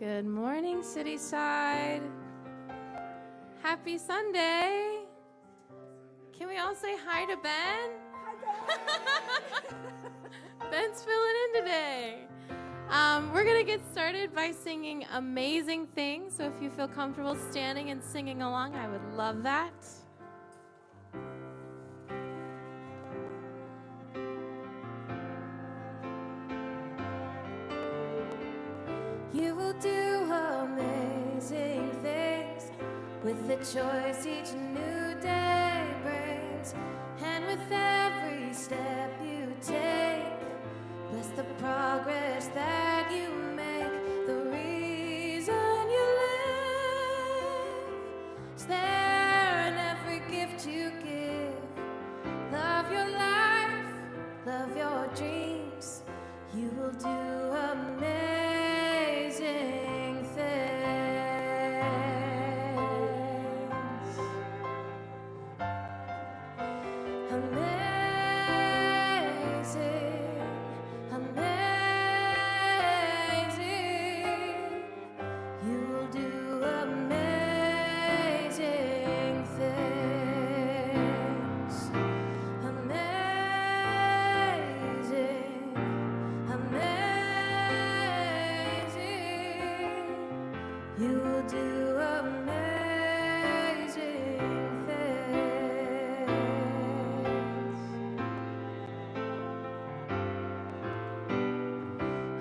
Good morning, Cityside. Happy Sunday. Can we all say hi to Ben? Hi, Ben. Ben's filling in today. We're going to get started by singing Amazing Things. So if you feel comfortable standing and singing along, I would love that. You will do amazing things with the choice each new day brings. And with every step you take, bless the progress that you make. The reason you live is there in every gift you give. Love your life, love your dreams. You will do amazing things.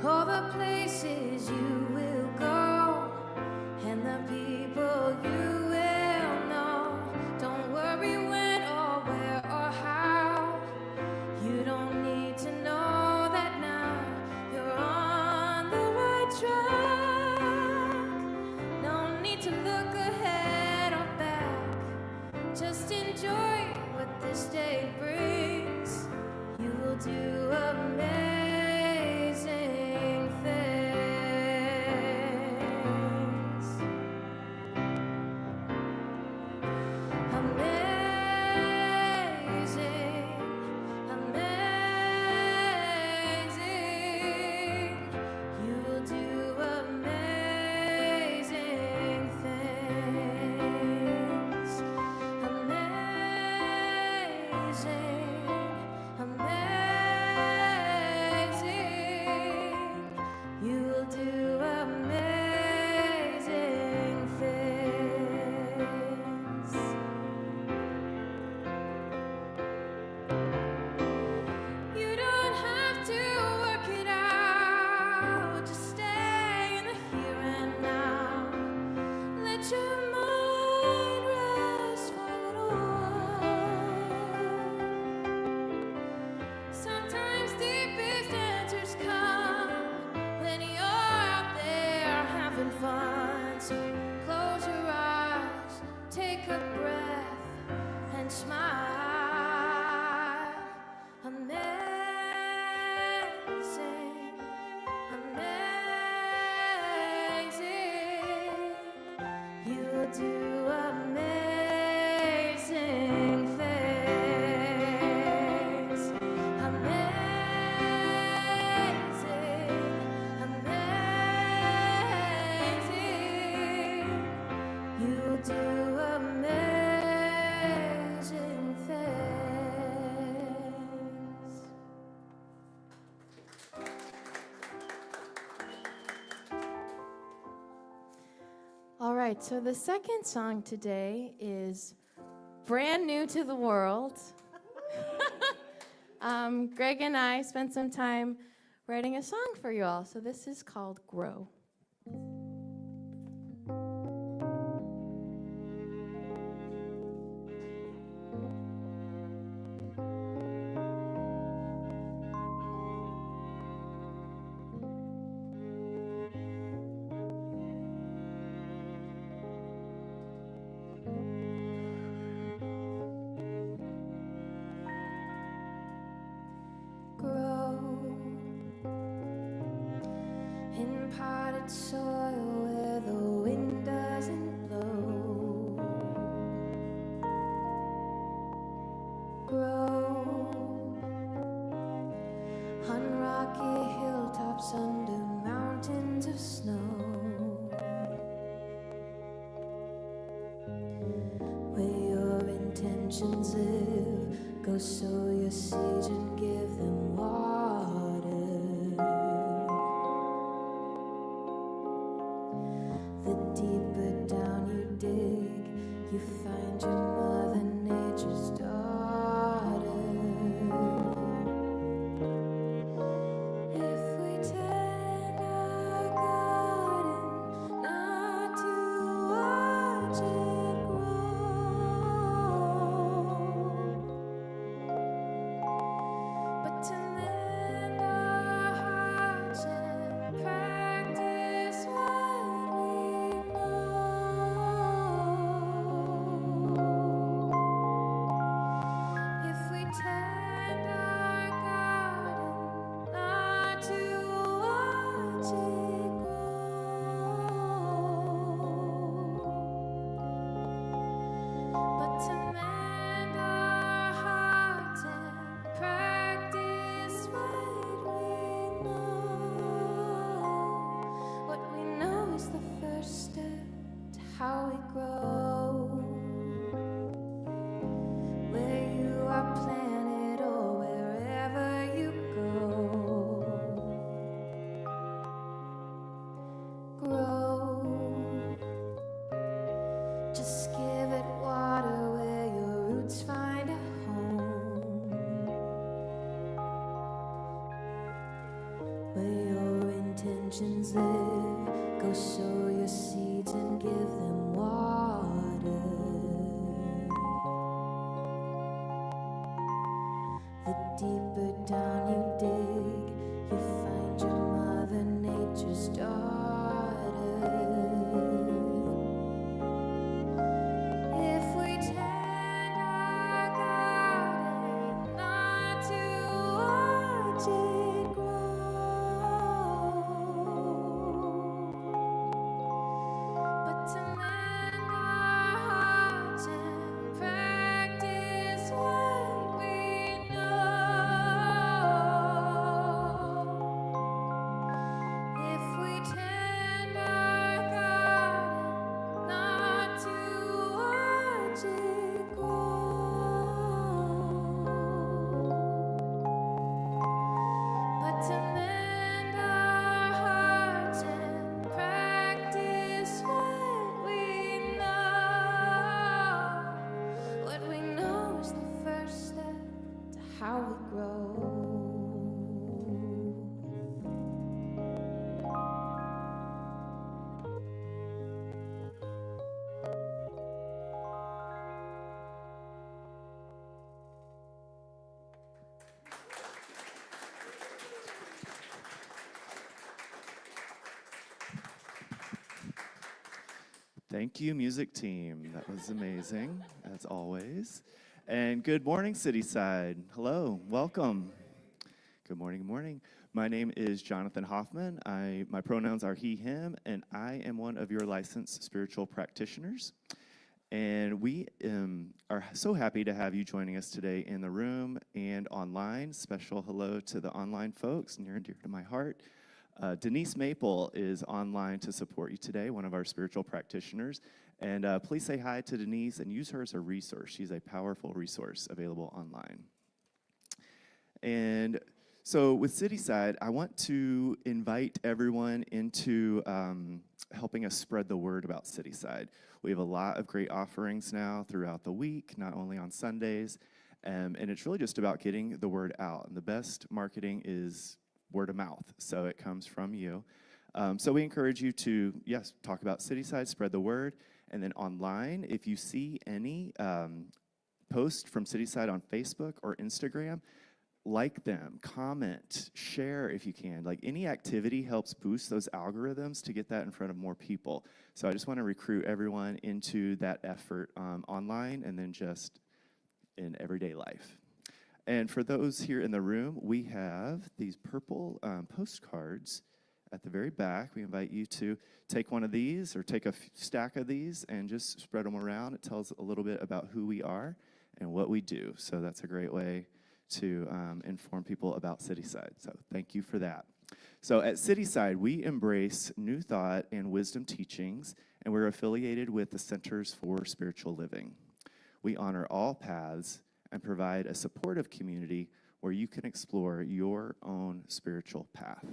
All the places you will go and the people you will know. Don't worry when or where or how. You don't need to know that now. You're on the right track. No need to look ahead or back. Just enjoy what this day brings. You will do amazing. All right, so the second song today is brand new to the world. Greg and I spent some time writing a song for you all, so this is called Grow. Soil where the wind doesn't blow. Grow on rocky hilltops under mountains of snow. sow your seeds and give them water. The deeper down you dig, you find your mother nature's daughter. If we tend our garden, not to watch it grow, but to mend our hearts and practice what we know. If we tend our garden, not to watch it grow, but to mend our hearts and practice what we know. What we know is the first step to how we grow. Where you are planted or wherever you go, grow. Just give it water where your roots find a home, where your intentions live. Go sow your seeds and give them water. The deeper down you dig, you find your mother nature's daughter. If we tend our garden, not to watch it grow, but to mend our hearts and practice what we know. If we tend our garden, not to watch it grow, but to mend our hearts and practice what we know. What we know is the first step to how we grow. Thank you, music team. That was amazing, as always. And good morning, Cityside. Hello, welcome. Good morning, good morning. My name is Jonathan Hoffman. My pronouns are he, him, and I am one of your licensed spiritual practitioners. And we are so happy to have you joining us today in the room and online. Special hello to the online folks, near and dear to my heart. Denise Maple is online to support you today, one of our spiritual practitioners. And please say hi to Denise and use her as a resource. She's a powerful resource available online. And so with Cityside, I want to invite everyone into helping us spread the word about Cityside. We have a lot of great offerings now throughout the week, not only on Sundays. And it's really just about getting the word out. And the best marketing is word of mouth, so it comes from you. So we encourage you to, yes, talk about Cityside, spread the word, and then online, if you see any post from Cityside on Facebook or Instagram, like them, comment, share if you can. Like any activity helps boost those algorithms to get that in front of more people. So I just want to recruit everyone into that effort online and then just in everyday life. And for those here in the room, we have these purple postcards at the very back. We invite you to take one of these or take a stack of these and just spread them around. It tells a little bit about who we are and what we do. So that's a great way to inform people about Cityside. So thank you for that. So at Cityside, we embrace new thought and wisdom teachings, and we're affiliated with the Centers for Spiritual Living. We honor all paths and provide a supportive community where you can explore your own spiritual path.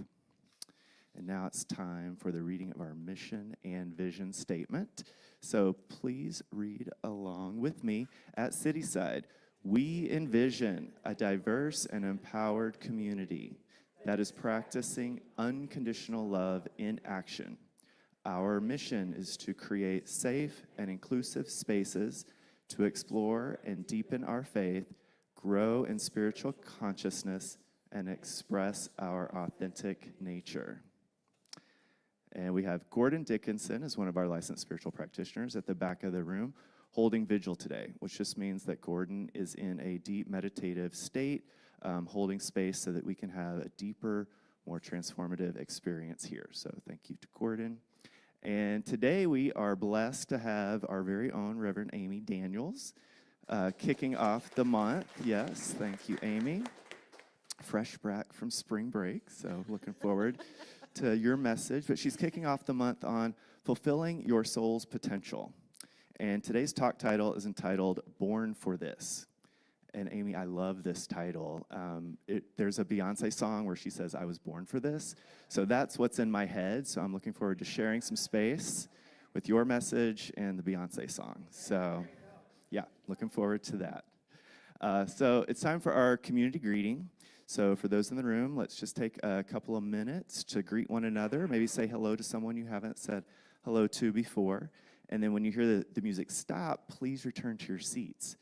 And now it's time for the reading of our mission and vision statement. So please read along with me. At Cityside, we envision a diverse and empowered community that is practicing unconditional love in action. Our mission is to create safe and inclusive spaces to explore and deepen our faith, grow in spiritual consciousness, and express our authentic nature. And we have Gordon Dickinson as one of our licensed spiritual practitioners at the back of the room holding vigil today, which just means that Gordon is in a deep meditative state, holding space so that we can have a deeper, more transformative experience here. So thank you to Gordon. And today we are blessed to have our very own Reverend Aimee Daniels kicking off the month. Yes, thank you, Aimee. Fresh back from spring break, so looking forward to your message. But she's kicking off the month on fulfilling your soul's potential. And today's talk title is entitled Born for This. And Aimee, I love this title. There's a Beyonce song where she says, I was born for this. So that's what's in my head. So I'm looking forward to sharing some space with your message and the Beyonce song. So yeah, looking forward to that. So it's time for our community greeting. So for those in the room, let's just take a couple of minutes to greet one another. Maybe say hello to someone you haven't said hello to before. And then when you hear the music stop, please return to your seats.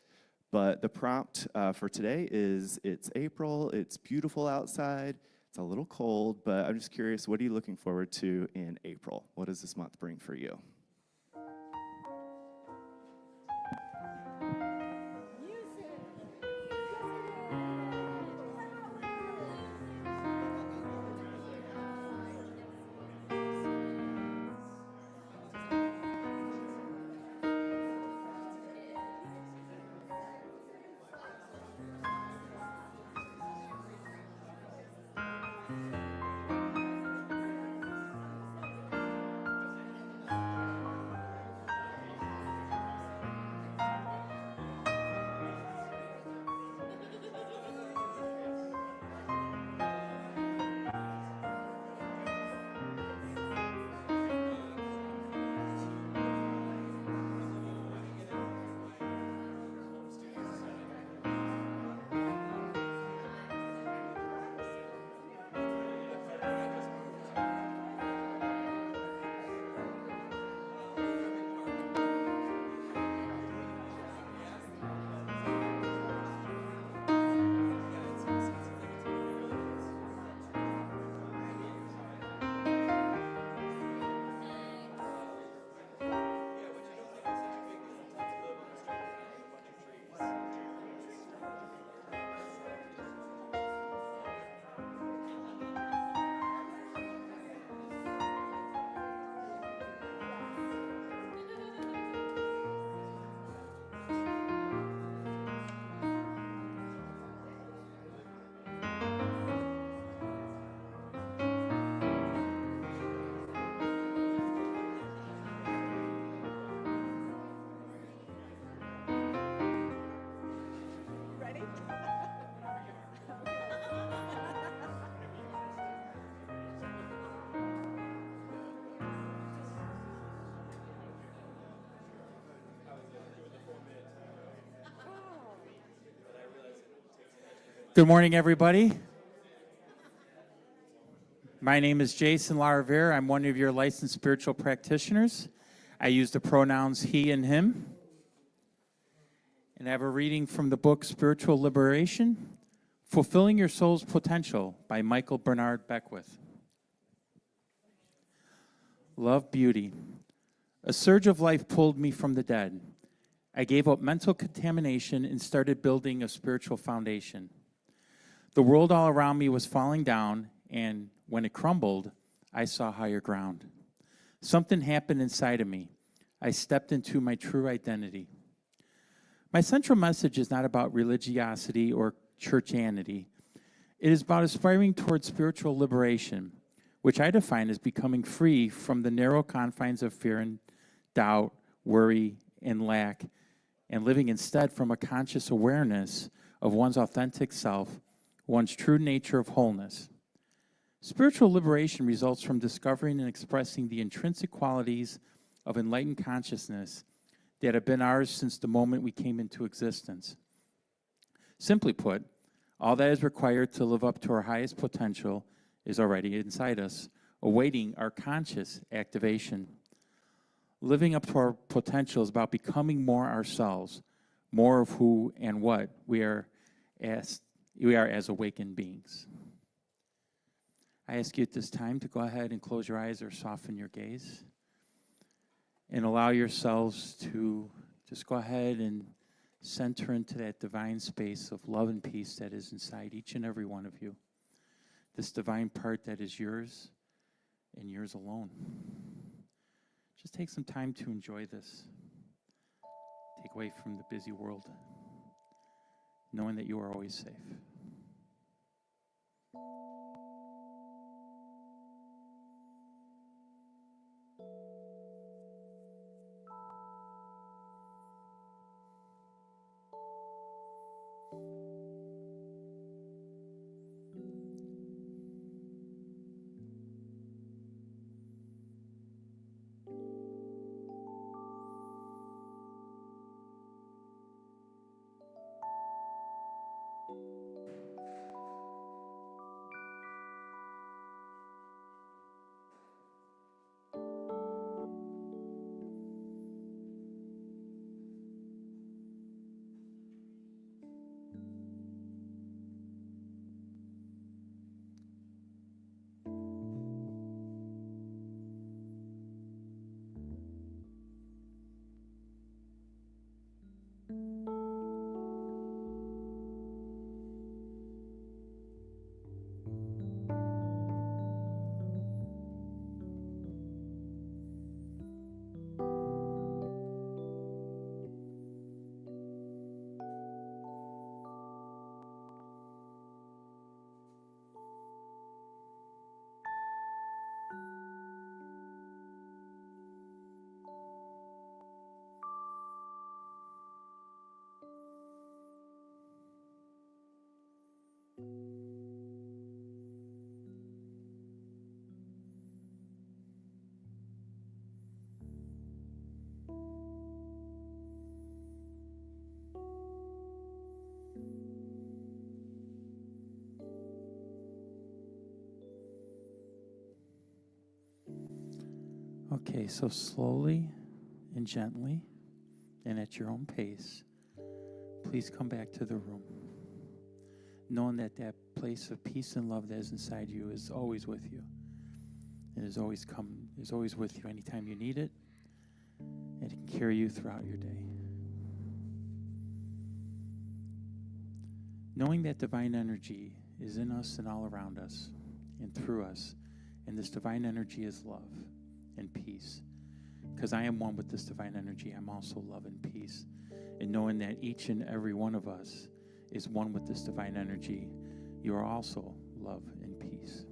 But the prompt for today is it's April, it's beautiful outside, it's a little cold, but I'm just curious, what are you looking forward to in April? What does this month bring for you? Good morning, everybody. My name is Jason LaRivere. I'm one of your licensed spiritual practitioners. I use the pronouns he and him. And I have a reading from the book Spiritual Liberation, Fulfilling Your Soul's Potential by Michael Bernard Beckwith. Love, beauty. A surge of life pulled me from the dead. I gave up mental contamination and started building a spiritual foundation. The world all around me was falling down, and when it crumbled, I saw higher ground. Something happened inside of me. I stepped into my true identity. My central message is not about religiosity or churchianity. It is about aspiring towards spiritual liberation, which I define as becoming free from the narrow confines of fear and doubt, worry, and lack, and living instead from a conscious awareness of one's authentic self, one's true nature of wholeness. Spiritual liberation results from discovering and expressing the intrinsic qualities of enlightened consciousness that have been ours since the moment we came into existence. Simply put, all that is required to live up to our highest potential is already inside us, awaiting our conscious activation. Living up to our potential is about becoming more ourselves, more of who and what we are as awakened beings. I ask you at this time to go ahead and close your eyes or soften your gaze and allow yourselves to just go ahead and center into that divine space of love and peace that is inside each and every one of you. This divine part that is yours and yours alone. Just take some time to enjoy this. Take away from the busy world, knowing that you are always safe. Okay, so slowly and gently and at your own pace, please come back to the room, knowing that that place of peace and love that is inside you is always with you. It is always with you anytime you need it, and it can carry you throughout your day. Knowing that divine energy is in us and all around us and through us, and this divine energy is love and peace. Because I am one with this divine energy, I'm also love and peace. And knowing that each and every one of us is one with this divine energy, you are also love and peace.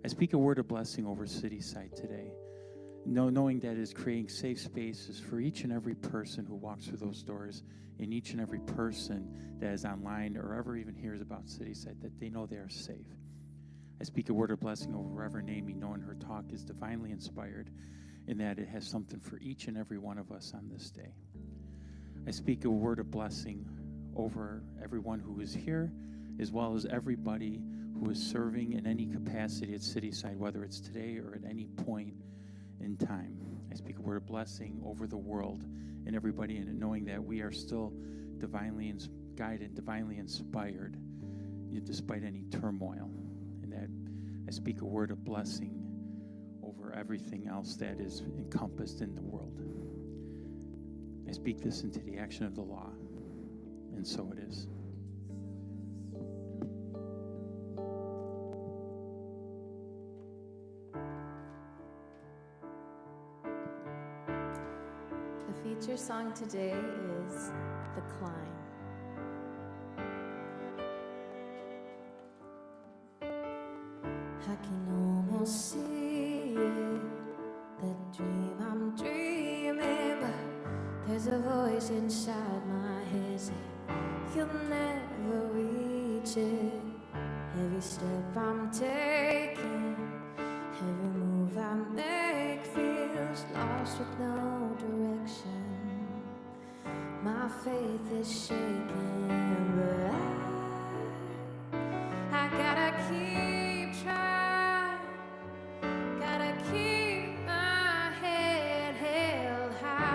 I speak a word of blessing over Cityside today, knowing that it is creating safe spaces for each and every person who walks through those doors, and each and every person that is online or ever even hears about Cityside, that they know they are safe. I speak a word of blessing over Reverend Aimee, knowing her talk is divinely inspired and that it has something for each and every one of us on this day. I speak a word of blessing over everyone who is here, as well as everybody who is serving in any capacity at Cityside, whether it's today or at any point in time. I speak a word of blessing over the world and everybody in it, knowing that we are still divinely guided, divinely inspired, despite any turmoil. And that I speak a word of blessing over everything else that is encompassed in the world. I speak this into the action of the law, and so it is. The feature song today is The Climb. I can almost see it, the dream I'm dreaming, but there's a voice voice inside my head saying, you'll never reach it. Every step I'm taking, every move I make feels lost with no direction. My faith is shaking, but I gotta keep trying. Gotta keep my head held high.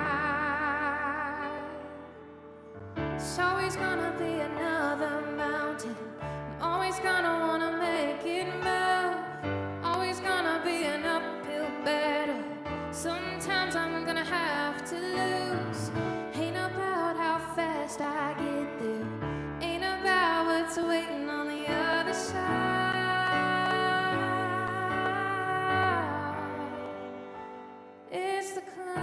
It's always gonna be another mountain. I'm always gonna wanna make it move. Always gonna be an uphill battle. Sometimes I'm gonna have to lose. Ain't about how fast I get there. Ain't about what's waiting on the other side. It's the climb.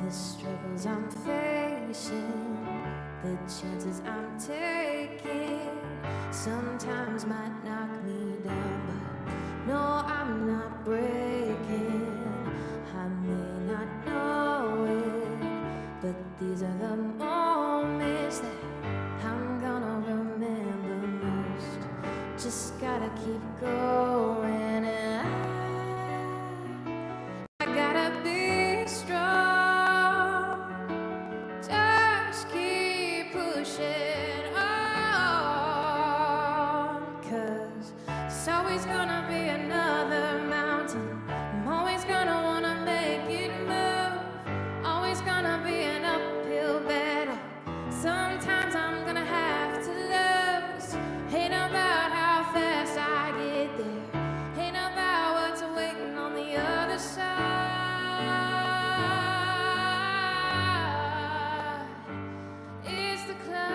The struggles I'm facing, the chances I'm taking, sometimes might knock me down, but no, I'm not breaking. I may not know it, but these are the moments that I'm gonna remember most. Just gotta keep going, and I gotta be strong. Just keep pushing on, 'cause it's always gonna be another mountain. I'm always gonna wanna make it move. Always gonna be an uphill battle. Sometimes I'm gonna have to lose. Ain't about how fast I get there. Ain't about what's waiting on the other side. It's the climb.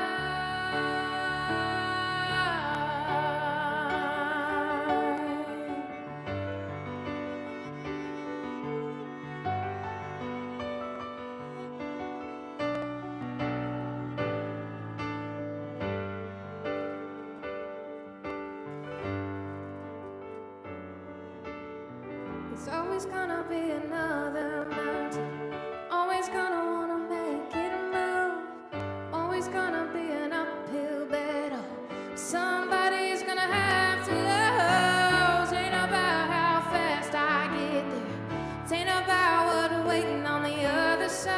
It's always gonna be another mountain. Always gonna wanna make it move. Always gonna be an uphill battle. Somebody's gonna have to lose. Ain't about how fast I get there. It ain't about what's waiting on the other side.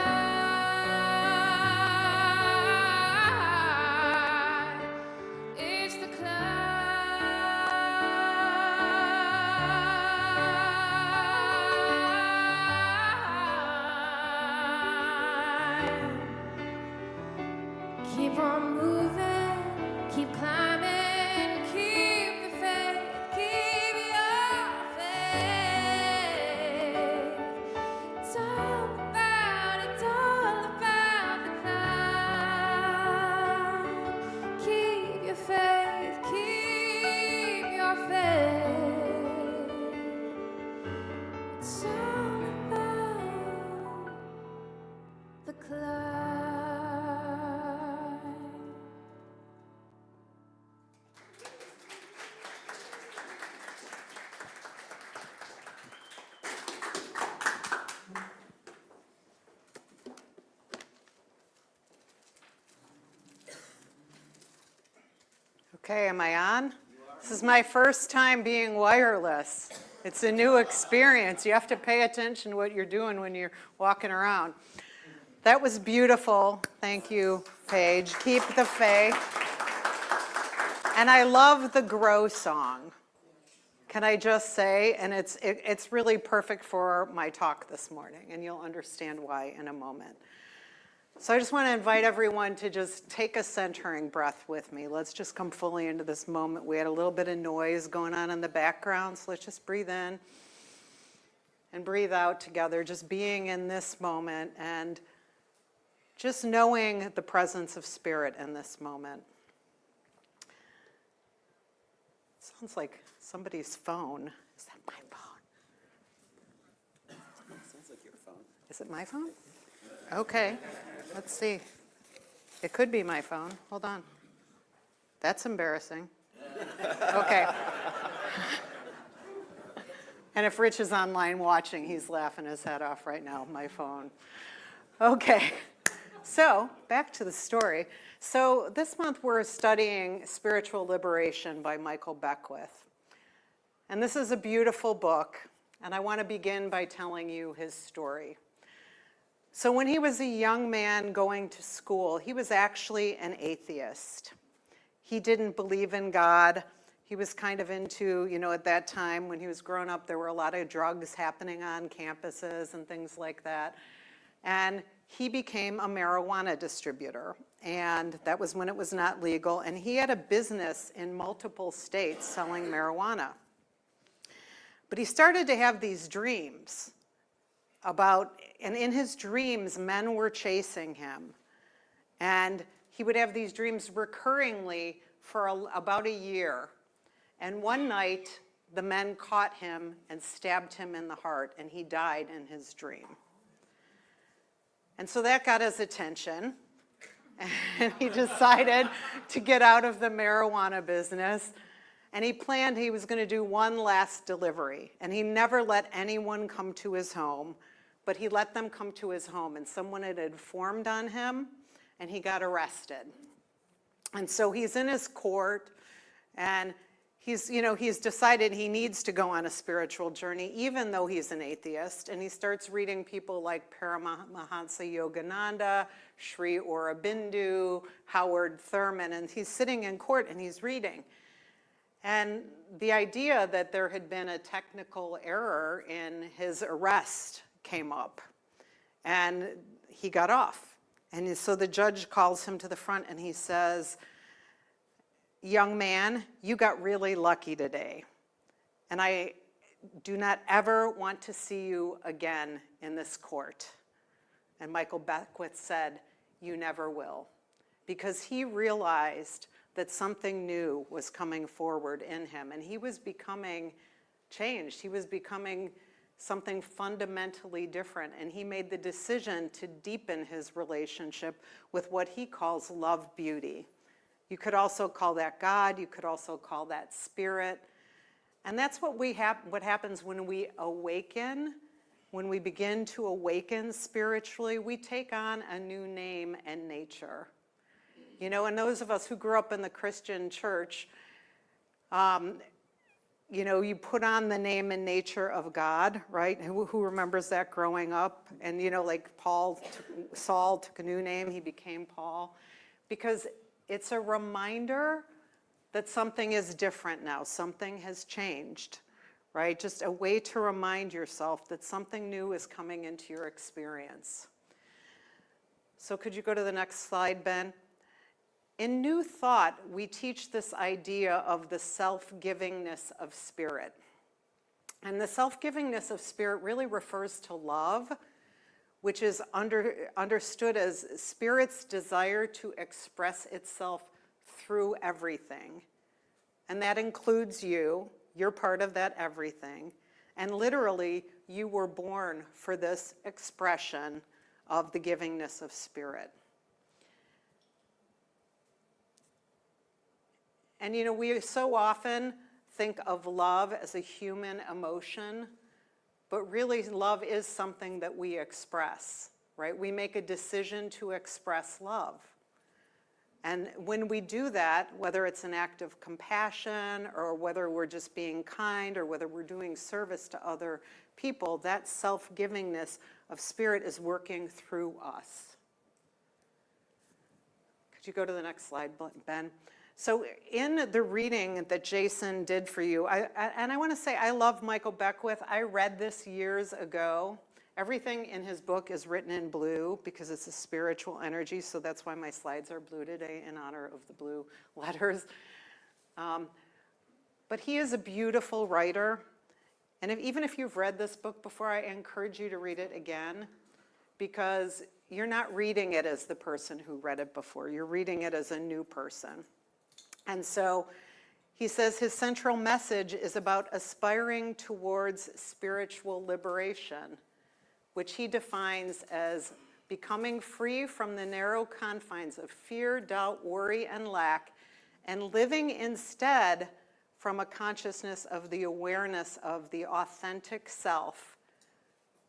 It's the climb. Keep on moving, keep climbing, keep the faith, keep your faith. It's all about the climb. Keep your faith, keep your faith. It's all about the climb. Okay, am I on? This is my first time being wireless. It's a new experience. You have to pay attention to what you're doing when you're walking around. That was beautiful. Thank you, Paige. Keep the faith. And I love the Grow song. Can I just say, and it's really perfect for my talk this morning, and you'll understand why in a moment. So I just want to invite everyone to just take a centering breath with me. Let's just come fully into this moment. We had a little bit of noise going on in the background, so let's just breathe in and breathe out together, just being in this moment and just knowing the presence of Spirit in this moment. Sounds like somebody's phone. Is that my phone? Sounds like your phone. Is it my phone? Okay, let's see. It could be my phone. Hold on. That's embarrassing. Okay. And if Rich is online watching, he's laughing his head off right now, my phone. Okay, so back to the story. So this month we're studying Spiritual Liberation by Michael Beckwith. And this is a beautiful book, and I want to begin by telling you his story. So when he was a young man going to school, he was actually an atheist. He didn't believe in God. He was kind of into, at that time when he was growing up, there were a lot of drugs happening on campuses and things like that. And he became a marijuana distributor. And that was when it was not legal. And he had a business in multiple states selling marijuana. But he started to have these dreams and in his dreams, men were chasing him. And he would have these dreams recurringly for about a year. And one night, the men caught him and stabbed him in the heart, and he died in his dream. And so that got his attention, and he decided to get out of the marijuana business. And he planned he was going to do one last delivery. And he never let anyone come to his home, but he let them come to his home. And someone had informed on him, and he got arrested. And so he's in his court, and he's decided he needs to go on a spiritual journey, even though he's an atheist. And he starts reading people like Paramahansa Yogananda, Sri Aurobindo, Howard Thurman, and he's sitting in court and he's reading. And the idea that there had been a technical error in his arrest came up, and he got off. And so the judge calls him to the front and he says, "Young man, you got really lucky today, and I do not ever want to see you again in this court." And Michael Beckwith said, "You never will," because he realized that something new was coming forward in him, and he was becoming changed. He was becoming something fundamentally different, and he made the decision to deepen his relationship with what he calls love beauty. You could also call that God, you could also call that spirit. And that's what happens when we awaken, when we begin to awaken spiritually, we take on a new name and nature. And those of us who grew up in the Christian church, you put on the name and nature of God, right? Who remembers that growing up? And, like Saul took a new name, he became Paul. Because it's a reminder that something is different now, something has changed, right? Just a way to remind yourself that something new is coming into your experience. So could you go to the next slide, Ben? In New Thought, we teach this idea of the self-givingness of spirit. And the self-givingness of spirit really refers to love, which is understood as spirit's desire to express itself through everything. And that includes you. You're part of that everything. And literally, you were born for this expression of the givingness of spirit. And we so often think of love as a human emotion, but really love is something that we express, right? We make a decision to express love. And when we do that, whether it's an act of compassion or whether we're just being kind or whether we're doing service to other people, that self-givingness of spirit is working through us. Could you go to the next slide, Ben? So in the reading that Jason did for you, I want to say I love Michael Beckwith. I read this years ago. Everything in his book is written in blue because it's a spiritual energy, so that's why my slides are blue today in honor of the blue letters. But he is a beautiful writer, and even if you've read this book before, I encourage you to read it again, because you're not reading it as the person who read it before. You're reading it as a new person. And so he says his central message is about aspiring towards spiritual liberation, which he defines as becoming free from the narrow confines of fear, doubt, worry, and lack, and living instead from a consciousness of the awareness of the authentic self,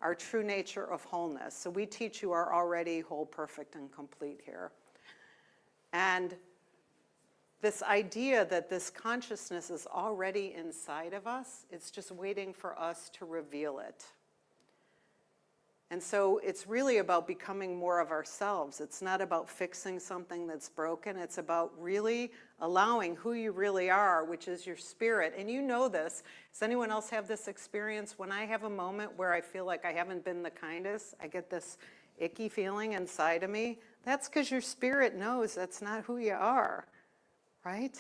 our true nature of wholeness. So we teach you are already whole, perfect, and complete here. And this idea that this consciousness is already inside of us, it's just waiting for us to reveal it. And so it's really about becoming more of ourselves. It's not about fixing something that's broken. It's about really allowing who you really are, which is your spirit. And you know this. Does anyone else have this experience? When I have a moment where I feel like I haven't been the kindest, I get this icky feeling inside of me. That's because your spirit knows that's not who you are, right?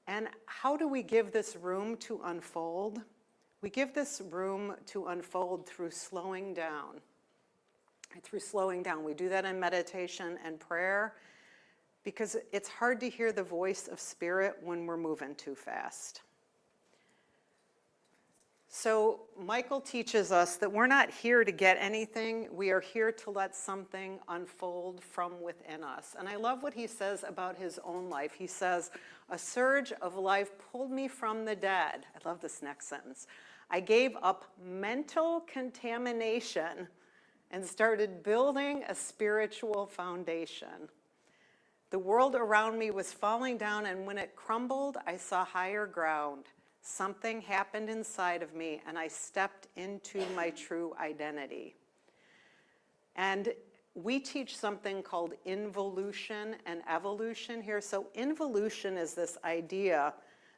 And how do we give this room to unfold? We give this room to unfold through slowing down. Through slowing down. We do that in meditation and prayer because it's hard to hear the voice of spirit when we're moving too fast. So Michael teaches us that we're not here to get anything. We are here to let something unfold from within us. And I love what he says about his own life. He says, "A surge of life pulled me from the dead." I love this next sentence. "I gave up mental contamination and started building a spiritual foundation. The world around me was falling down, and when it crumbled, I saw higher ground. Something happened inside of me, and I stepped into my true identity." And we teach something called involution and evolution here. So involution is this idea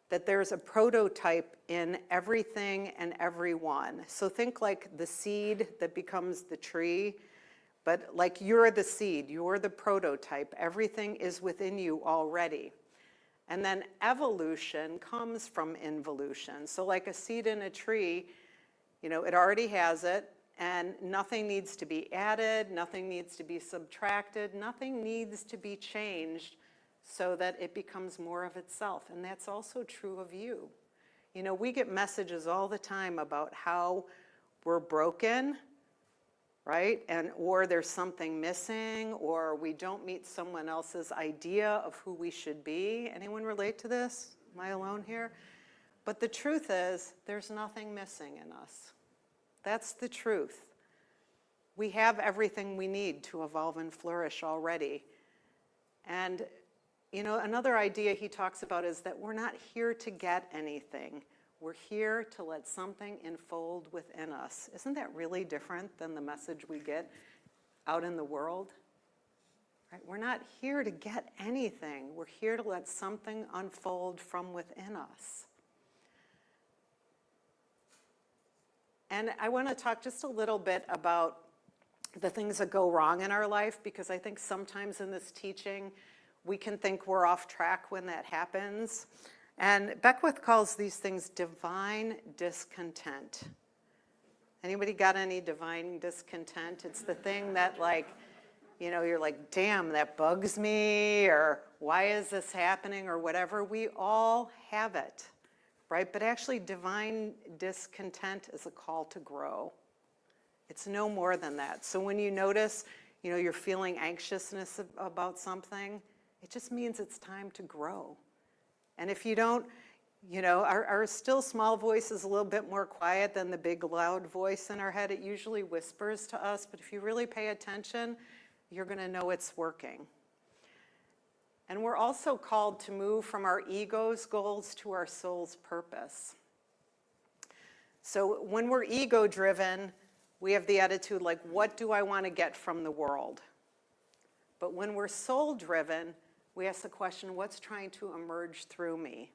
that there's a prototype in everything and everyone. So think like the seed that becomes the tree, but like you're the seed, you're the prototype. Everything is within you already. And then evolution comes from involution. So like a seed in a tree, it already has it, and nothing needs to be added, nothing needs to be subtracted, nothing needs to be changed so that it becomes more of itself. And that's also true of you. We get messages all the time about how we're broken, right? Or there's something missing, or we don't meet someone else's idea of who we should be. Anyone relate to this? Am I alone here? But the truth is, there's nothing missing in us. That's the truth. We have everything we need to evolve and flourish already. And another idea he talks about is that we're not here to get anything. We're here to let something unfold within us. Isn't that really different than the message we get out in the world? Right? We're not here to get anything. We're here to let something unfold from within us. And I want to talk just a little bit about the things that go wrong in our life, because I think sometimes in this teaching, we can think we're off track when that happens. And Beckwith calls these things divine discontent. Anybody got any divine discontent? It's the thing that you're like, damn, that bugs me, or why is this happening, or whatever. We all have it, right? But actually, divine discontent is a call to grow. It's no more than that. So when you notice, you're feeling anxiousness about something, it just means it's time to grow. And if you don't, our still small voice is a little bit more quiet than the big loud voice in our head. It usually whispers to us, but if you really pay attention, you're going to know it's working. And we're also called to move from our ego's goals to our soul's purpose. So when we're ego-driven, we have the attitude like, what do I want to get from the world? But when we're soul-driven, we ask the question, what's trying to emerge through me?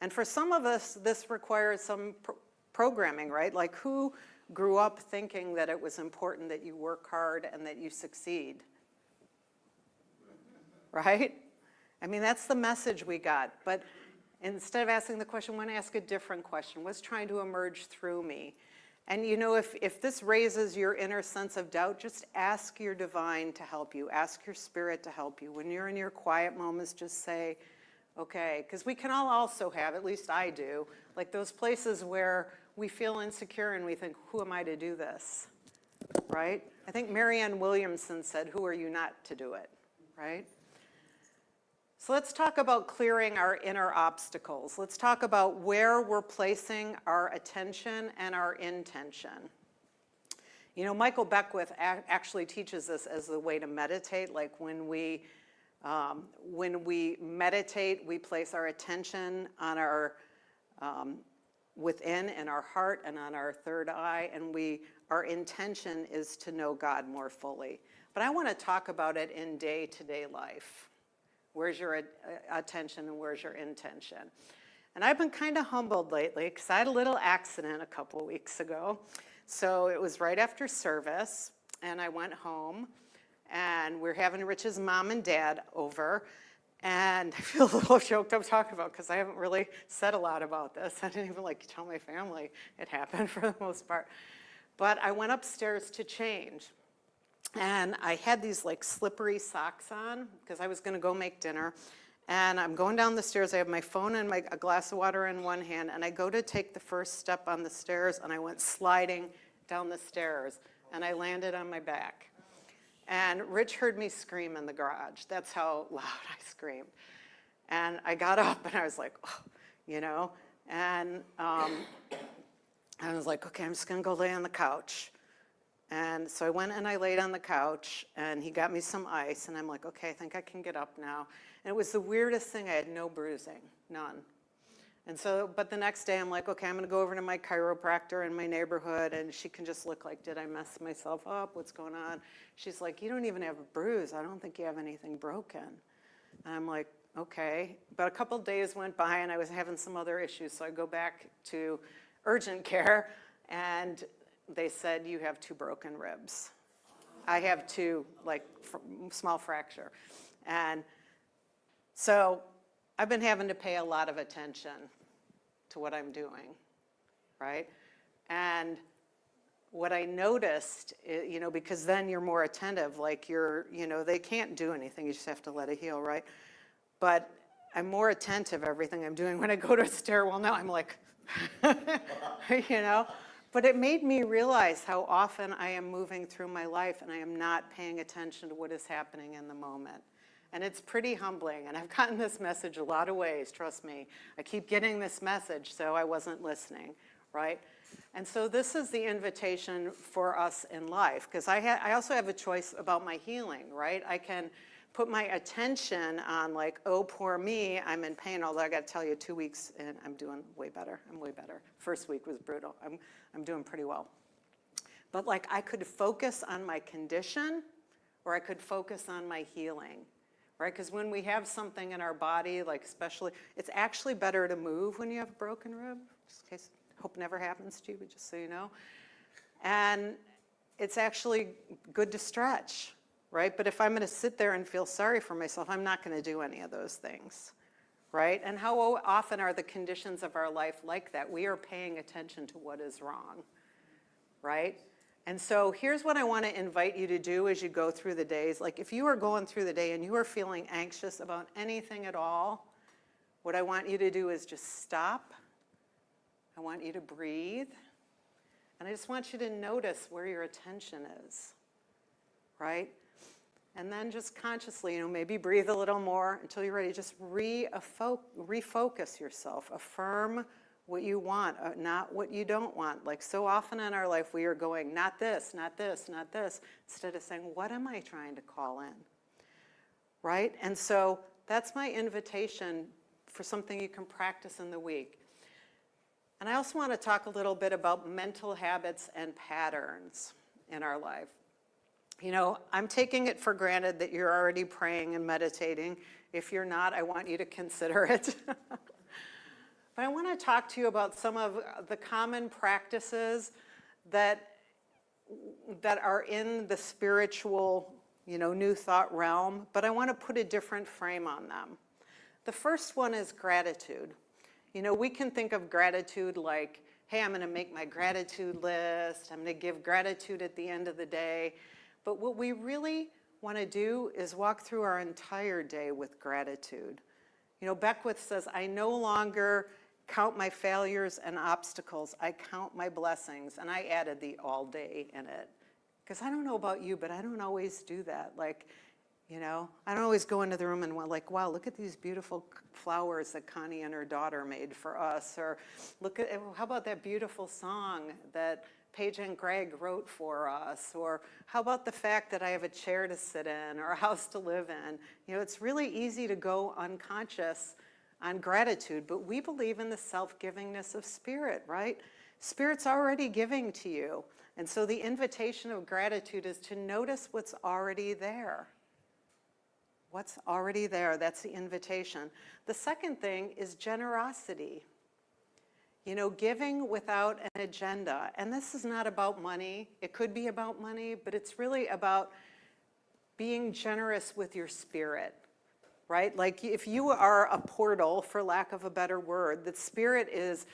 And for some of us, this requires some programming, right? Like, who grew up thinking that it was important that you work hard and that you succeed? Right? I mean, that's the message we got. But instead of asking the question, I want to ask a different question. What's trying to emerge through me? And if this raises your inner sense of doubt, just ask your divine to help you. Ask your spirit to help you. When you're in your quiet moments, just say, okay, because we can all also have, at least I do, like those places where we feel insecure and we think, who am I to do this, right? I think Marianne Williamson said, who are you not to do it, right? So let's talk about clearing our inner obstacles. Let's talk about where we're placing our attention and our intention. You know, Michael Beckwith actually teaches this as the way to meditate. Like when we meditate, we place our attention on our within in our heart and on our third eye, and our intention is to know God more fully. But I want to talk about it in day-to-day life. Where's your attention and where's your intention? And I've been kind of humbled lately because I had a little accident a couple of weeks ago. So it was right after service, and I went home, and we're having Rich's mom and dad over, and I feel a little choked up talking about because I haven't really said a lot about this. I didn't even tell my family it happened for the most part. But I went upstairs to change. And I had these slippery socks on because I was going to go make dinner. And I'm going down the stairs. I have my phone and a glass of water in one hand. And I go to take the first step on the stairs, and I went sliding down the stairs. And I landed on my back. And Rich heard me scream in the garage. That's how loud I screamed. And I got up, and I was like, oh, you know. And I was like, okay, I'm just going to go lay on the couch. And so I went and I laid on the couch, and he got me some ice, and I'm like, okay, I think I can get up now. And it was the weirdest thing. I had no bruising, none. And so, but the next day I'm like, okay, I'm going to go over to my chiropractor in my neighborhood, and she can just look like, did I mess myself up? What's going on? She's like, you don't even have a bruise. I don't think you have anything broken. And I'm like, okay. But a couple of days went by, and I was having some other issues, so I go back to urgent care, and they said, you have 2 broken ribs. I have 2, small fracture. And so I've been having to pay a lot of attention to what I'm doing, right? And what I noticed, because then you're more attentive, they can't do anything, you just have to let it heal, right? But I'm more attentive to everything I'm doing. When I go to a stairwell now, I'm like, But it made me realize how often I am moving through my life and I am not paying attention to what is happening in the moment. And it's pretty humbling. And I've gotten this message a lot of ways, trust me. I keep getting this message, so I wasn't listening, right? And so this is the invitation for us in life, because I also have a choice about my healing, right? I can put my attention on oh, poor me, I'm in pain, although I got to tell you, 2 weeks in, I'm doing way better. I'm way better. First week was brutal. I'm doing pretty well. But I could focus on my condition, or I could focus on my healing, right? Because when we have something in our body, especially, it's actually better to move when you have a broken rib, just in case, hope never happens to you, but just so you know. And it's actually good to stretch. Right? But if I'm going to sit there and feel sorry for myself, I'm not going to do any of those things, right? And how often are the conditions of our life like that? We are paying attention to what is wrong, right? And so here's what I want to invite you to do as you go through the days. If you are going through the day and you are feeling anxious about anything at all, what I want you to do is just stop. I want you to breathe. And I just want you to notice where your attention is, right? And then just consciously, maybe breathe a little more until you're ready. Just refocus yourself. Affirm what you want, not what you don't want. So often in our life, we are going, not this, not this, not this, instead of saying, what am I trying to call in? Right? And so that's my invitation for something you can practice in the week. And I also want to talk a little bit about mental habits and patterns in our life. I'm taking it for granted that you're already praying and meditating. If you're not, I want you to consider it. But I want to talk to you about some of the common practices that are in the spiritual, new thought realm, but I want to put a different frame on them. The first one is gratitude. We can think of gratitude like, hey, I'm going to make my gratitude list. I'm going to give gratitude at the end of the day. But what we really want to do is walk through our entire day with gratitude. Beckwith says, I no longer count my failures and obstacles. I count my blessings. And I added the all day in it. Because I don't know about you, but I don't always do that. You know, I don't always go into the room and like, wow, look at these beautiful flowers that Connie and her daughter made for us. Or look at, how about that beautiful song that Paige and Greg wrote for us? Or how about the fact that I have a chair to sit in or a house to live in? You know, it's really easy to go unconscious on gratitude, but we believe in the self-givingness of Spirit, right? Spirit's already giving to you. And so the invitation of gratitude is to notice what's already there. What's already there, that's the invitation. The second thing is generosity. You know, giving without an agenda. And this is not about money. It could be about money, but it's really about being generous with your spirit, right? Like if you are a portal, for lack of a better word, that Spirit is,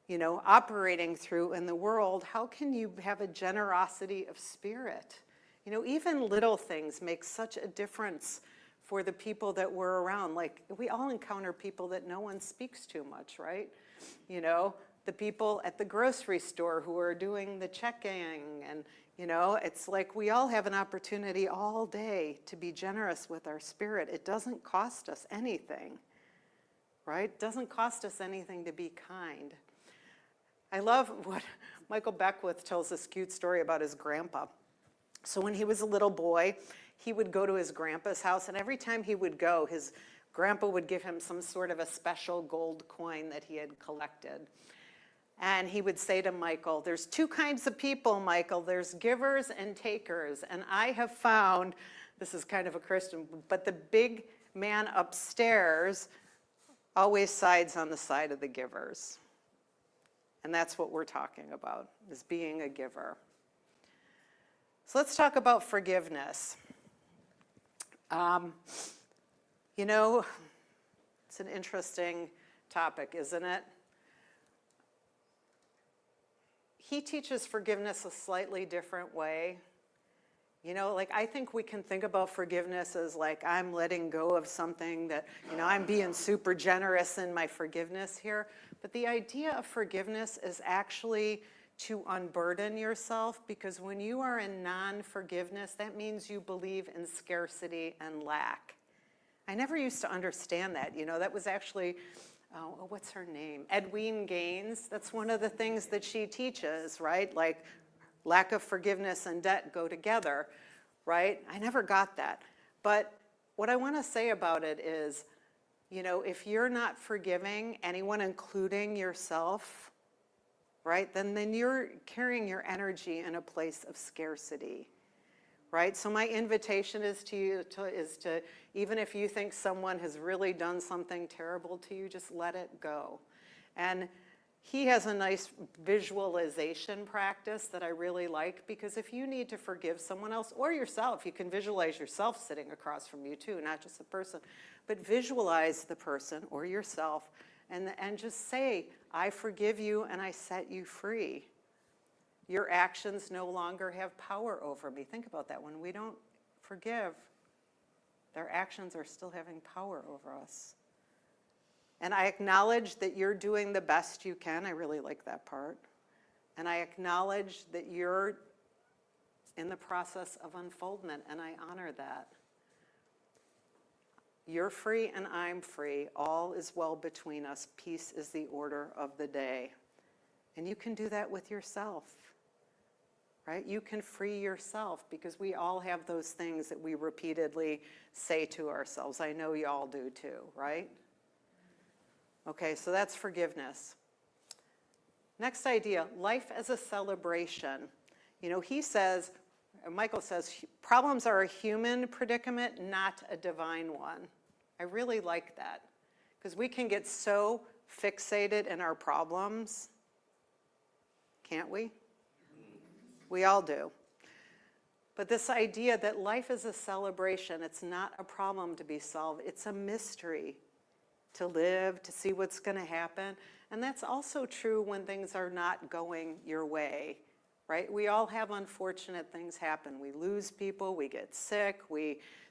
you know, operating through in the world, how can you have a generosity of spirit? You know, even little things make such a difference for the people that we're around. Like, we all encounter people that no one speaks to much, right? You know, the people at the grocery store who are doing the checking, and, you know, it's like we all have an opportunity all day to be generous with our spirit. It doesn't cost us anything, right? It doesn't cost us anything to be kind. I love what Michael Beckwith tells this cute story about his grandpa. So when he was a little boy, he would go to his grandpa's house, and every time he would go, his grandpa would give him some sort of a special gold coin that he had collected. And he would say to Michael, there's two kinds of people, Michael. There's givers and takers. And I have found, this is kind of a Christian, but the big man upstairs always sides on the side of the givers. And that's what we're talking about, is being a giver. So let's talk about forgiveness. You know, it's an interesting topic, isn't it? He teaches forgiveness a slightly different way. You know, like, I think we can think about forgiveness as like, I'm letting go of something that, you know, I'm being super generous in my forgiveness here. But the idea of forgiveness is actually to unburden yourself, because when you are in non-forgiveness, that means you believe in scarcity and lack. I never used to understand that. You know, that was actually, what's her name? Edwene Gaines. That's one of the things that she teaches, right? Like, lack of forgiveness and debt go together, right? I never got that. But what I want to say about it is, you know, if you're not forgiving anyone, including yourself, right, then you're carrying your energy in a place of scarcity, right? So my invitation is to you is to, even if you think someone has really done something terrible to you, just let it go. And he has a nice visualization practice that I really like, because if you need to forgive someone else or yourself, you can visualize yourself sitting across from you too, not just the person, but visualize the person or yourself and just say, I forgive you and I set you free. Your actions no longer have power over me. Think about that. When we don't forgive, their actions are still having power over us. And I acknowledge that you're doing the best you can. I really like that part. And I acknowledge that you're in the process of unfoldment, and I honor that. You're free and I'm free. All is well between us. Peace is the order of the day. And you can do that with yourself, right? You can free yourself, because we all have those things that we repeatedly say to ourselves. I know you all do too, right? Okay, so that's forgiveness. Next idea, life as a celebration. You know, Michael says, problems are a human predicament, not a divine one. I really like that, because we can get so fixated in our problems, can't we? We all do. But this idea that life is a celebration, it's not a problem to be solved, it's a mystery to live, to see what's going to happen. And that's also true when things are not going your way, right? We all have unfortunate things happen. We lose people, we get sick,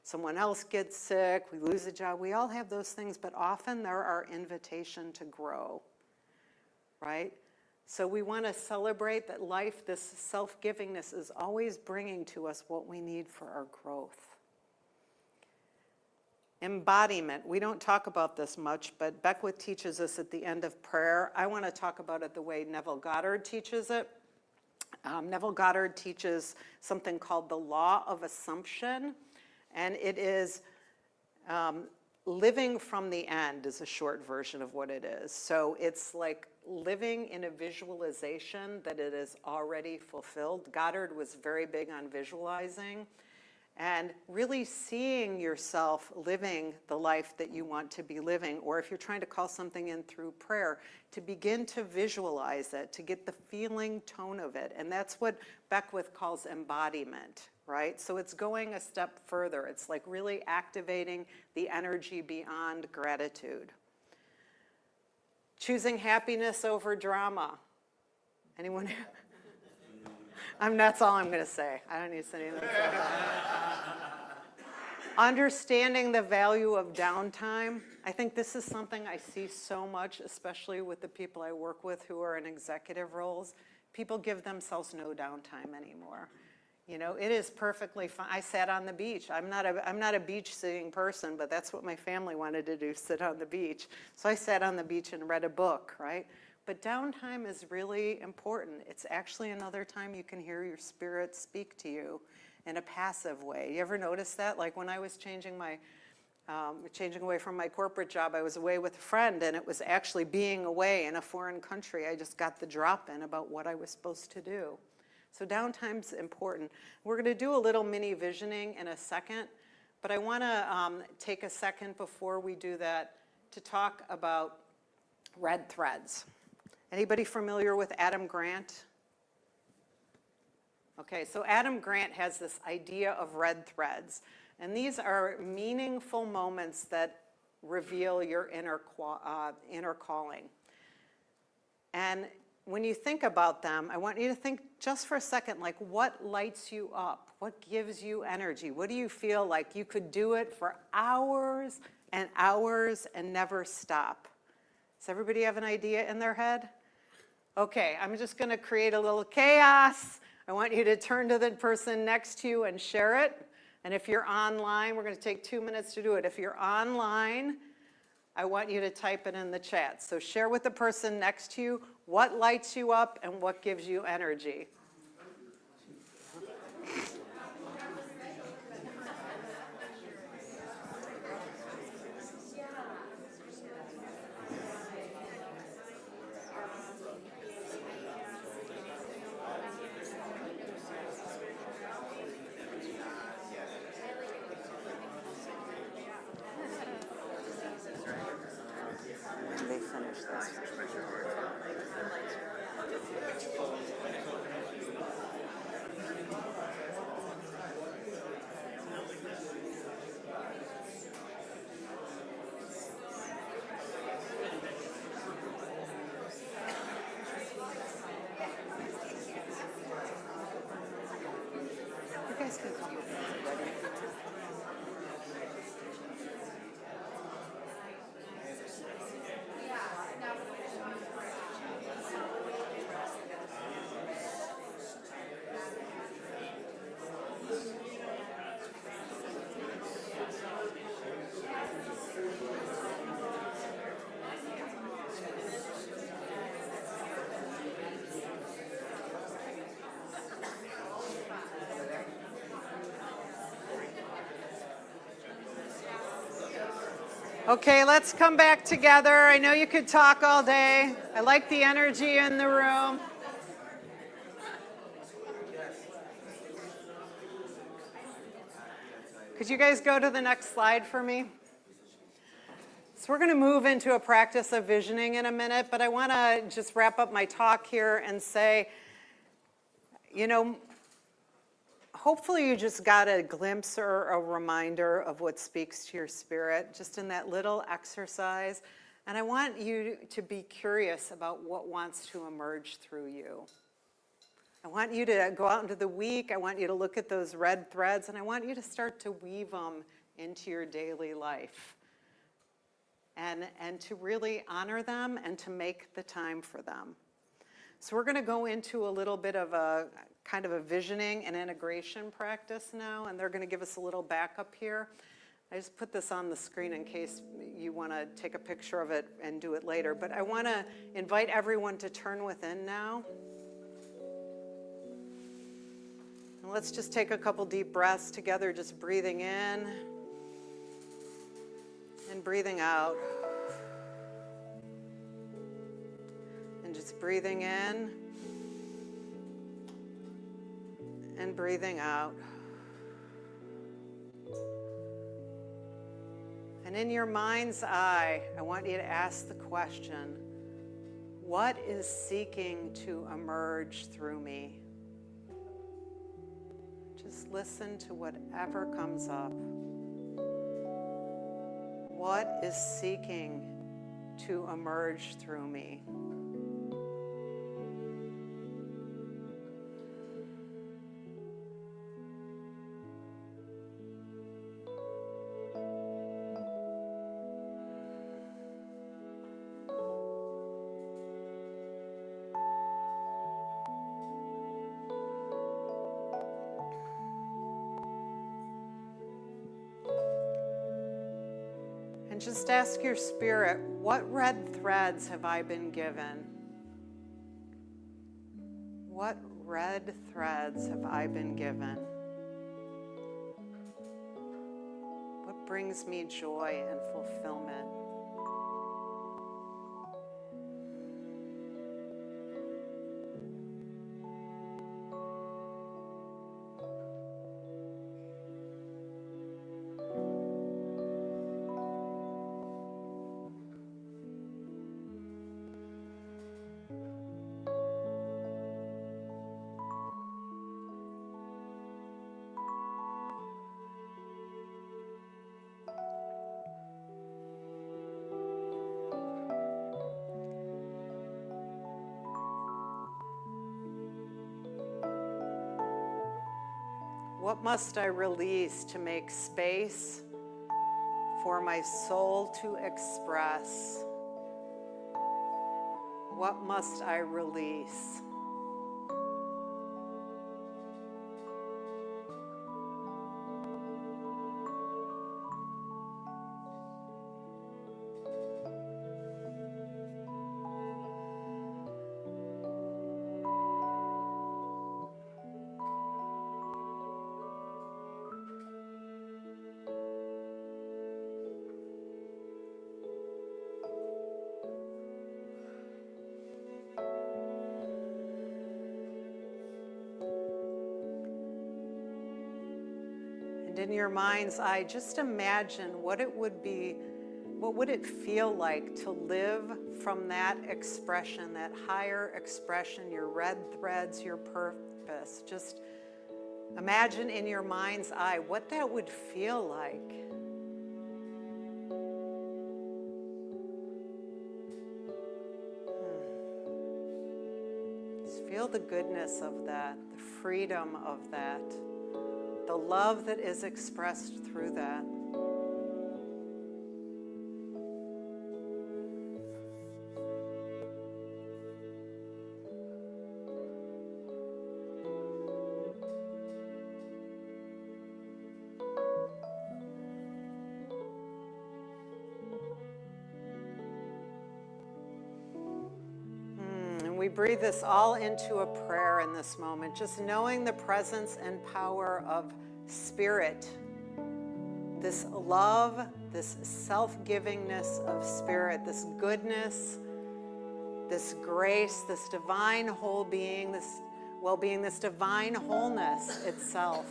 someone else gets sick, we lose a job. We all have those things, but often they're our invitation to grow, right? So we want to celebrate that life, this self-givingness, is always bringing to us what we need for our growth. Embodiment. We don't talk about this much, but Beckwith teaches us at the end of prayer. I want to talk about it the way Neville Goddard teaches it. Neville Goddard teaches something called the law of assumption, and it is living from the end is a short version of what it is. So it's like living in a visualization that it is already fulfilled. Goddard was very big on visualizing and really seeing yourself living the life that you want to be living, or if you're trying to call something in through prayer, to begin to visualize it, to get the feeling tone of it. And that's what Beckwith calls embodiment, right? So it's going a step further. It's like really activating the energy beyond gratitude. Choosing happiness over drama. Anyone? That's all I'm going to say. I don't need to say anything else. Understanding the value of downtime. I think this is something I see so much, especially with the people I work with who are in executive roles. People give themselves no downtime anymore. You know, it is perfectly fine. I sat on the beach. I'm not a beach sitting person, but that's what my family wanted to do, sit on the beach. So I sat on the beach and read a book, right? But downtime is really important. It's actually another time you can hear your spirit speak to you in a passive way. You ever notice that? Like when I was changing away from my corporate job, I was away with a friend, and it was actually being away in a foreign country. I just got the drop in about what I was supposed to do. So downtime's important. We're going to do a little mini visioning in a second, but I want to take a second before we do that to talk about red threads. Anybody familiar with Adam Grant? Okay, so Adam Grant has this idea of red threads, and these are meaningful moments that reveal your inner calling. And when you think about them, I want you to think just for a second, like what lights you up? What gives you energy? What do you feel like you could do it for hours and hours and never stop? Does everybody have an idea in their head? Okay, I'm just going to create a little chaos. I want you to turn to the person next to you and share it. And if you're online, we're going to take 2 minutes to do it. If you're online, I want you to type it in the chat. So share with the person next to you what lights you up and what gives you energy. When they finish this. You guys can come with me. Ready? Okay, let's come back together. I know you could talk all day. I like the energy in the room. Could you guys go to the next slide for me? So we're going to move into a practice of visioning in a minute, but I want to just wrap up my talk here and say, you know, hopefully you just got a glimpse or a reminder of what speaks to your spirit just in that little exercise. And I want you to be curious about what wants to emerge through you. I want you to go out into the week. I want you to look at those red threads, and I want you to start to weave them into your daily life. And to really honor them and to make the time for them. So we're going to go into a little bit of a kind of a visioning and integration practice now, and they're going to give us a little backup here. I just put this on the screen in case you want to take a picture of it and do it later. But I want to invite everyone to turn within now. And let's just take a couple deep breaths together, just breathing in and breathing out. And just breathing in and breathing out. And in your mind's eye, I want you to ask the question, what is seeking to emerge through me? Just listen to whatever comes up. What is seeking to emerge through me? And just ask your spirit, what red threads have I been given? What red threads have I been given? What brings me joy and fulfillment? What must I release to make space for my soul to express? What must I release? And in your mind's eye, just imagine what it would be, what would it feel like to live from that expression, that higher expression, your red threads, your purpose. Just imagine in your mind's eye what that would feel like. Just feel the goodness of that, the freedom of that. The love that is expressed through that. And we breathe this all into a prayer in this moment, just knowing the presence and power of Spirit, this love, this self-givingness of Spirit, this goodness, this grace, this divine whole being, this well-being, this divine wholeness itself.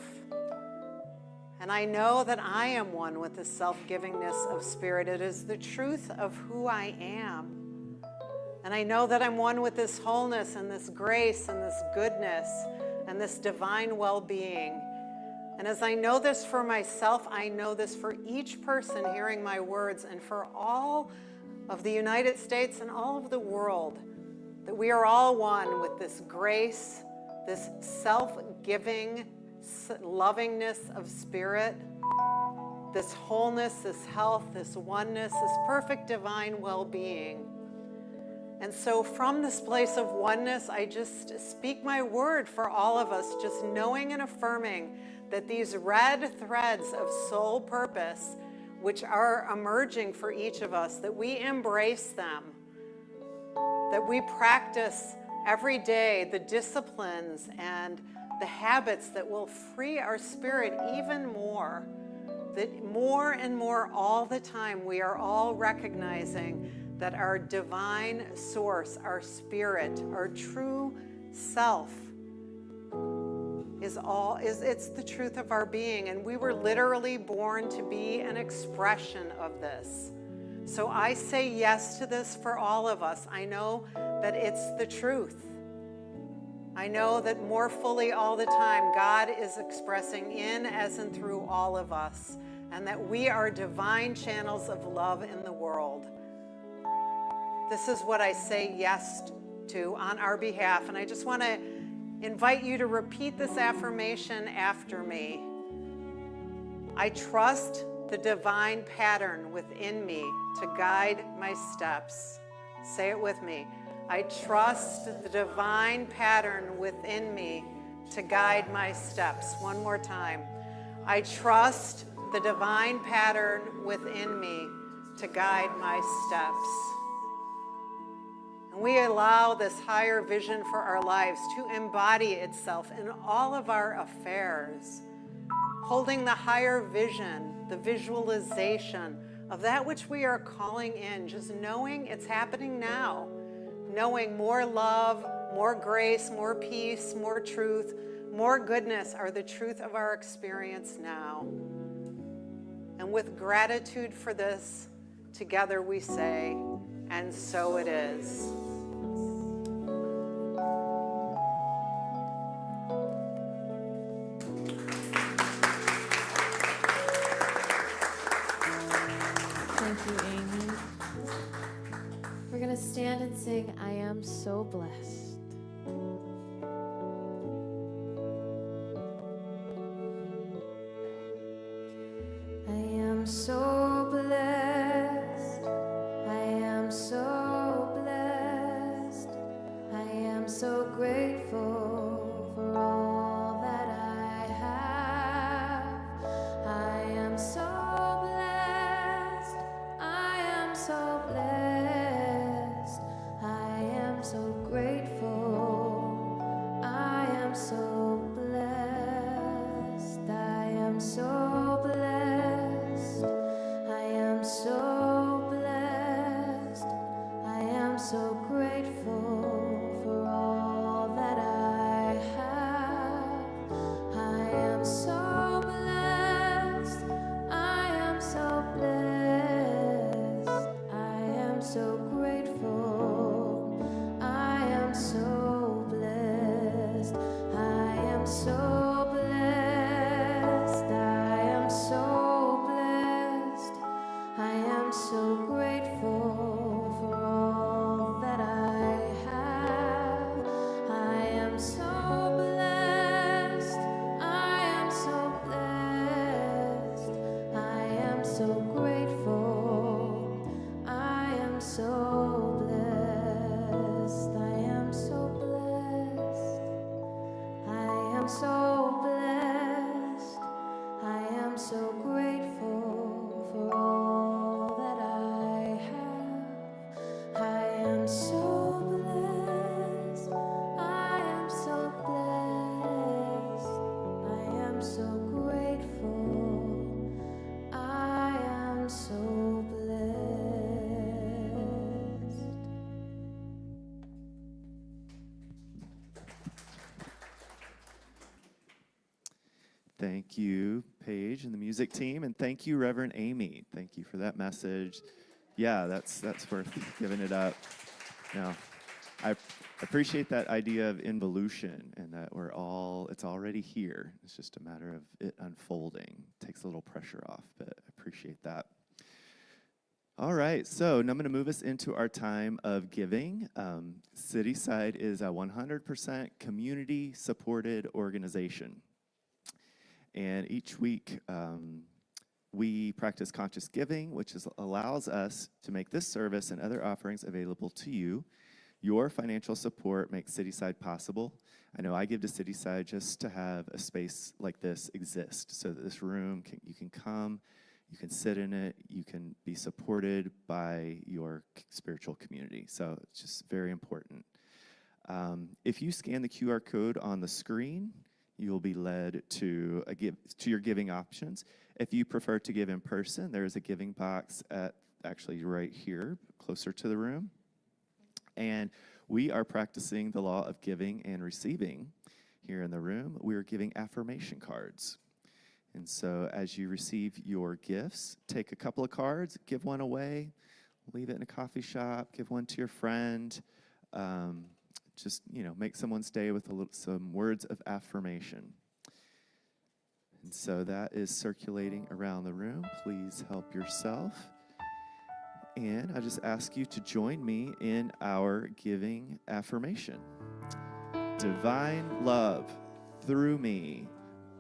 And I know that I am one with the self-givingness of Spirit. It is the truth of who I am. And I know that I'm one with this wholeness and this grace and this goodness and this divine well-being. And as I know this for myself, I know this for each person hearing my words and for all of the United States and all of the world, that we are all one with this grace, this self-giving lovingness of Spirit, this wholeness, this health, this oneness, this perfect divine well-being. And so from this place of oneness, I just speak my word for all of us, just knowing and affirming that these red threads of soul purpose which are emerging for each of us, that we embrace them, that we practice every day the disciplines and the habits that will free our spirit even more, that more and more all the time we are all recognizing that our divine source, our spirit, our true self it's the truth of our being, and we were literally born to be an expression of this. So I say yes to this for all of us. I know that it's the truth. I know that more fully all the time, God is expressing in, as and through all of us, and that we are divine channels of love in the world. This is what I say yes to on our behalf, and I just want to invite you to repeat this affirmation after me. I trust the divine pattern within me to guide my steps. Say it with me. I trust the divine pattern within me to guide my steps. One more time. I trust the divine pattern within me to guide my steps. And we allow this higher vision for our lives to embody itself in all of our affairs, holding the higher vision, the visualization of that which we are calling in, just knowing it's happening now, knowing more love, more grace, more peace, more truth, more goodness are the truth of our experience now. And with gratitude for this, together we say, and so it is. Thank you, Aimee. We're going to stand and sing, I Am So Blessed. I am so blessed. I am so blessed. I am so grateful for all that I have. I am so blessed. I am so blessed. I am so grateful. I am so blessed. I am so blessed. I am so blessed. I am so grateful for all that I have. I am so blessed. I am so blessed. I am so grateful. I am so blessed. I am so blessed. I am so blessed. I am so grateful for all that I have. I am so blessed. I am so blessed. I am so grateful. I am so blessed. I am so blessed. I am so blessed. I am so grateful for all that I have. I am so blessed. I am so blessed. I am so grateful. I am so blessed. Thank you, Paige and the music team, and thank you, Reverend Aimee. Thank you for that message. Yeah, that's worth giving it up. Now, I appreciate that idea of involution and that it's already here. It's just a matter of it unfolding. Takes a little pressure off, but I appreciate that. All right, so now I'm going to move us into our time of giving. Cityside is a 100% community-supported organization. And each week, we practice conscious giving, which allows us to make this service and other offerings available to you. Your financial support makes Cityside possible. I know I give to Cityside just to have a space like this exist, so that this room, you can come, You can sit in it. You can be supported by your spiritual community. So it's just very important. If you scan the QR code on the screen, you will be led to your giving options. If you prefer to give in person, there is a giving box actually right here, closer to the room. And we are practicing the law of giving and receiving here in the room. We are giving affirmation cards. And so as you receive your gifts, take a couple of cards, give one away, leave it in a coffee shop, give one to your friend. Just, make someone's day with some words of affirmation. And so that is circulating around the room. Please help yourself. And I just ask you to join me in our giving affirmation. Divine love through me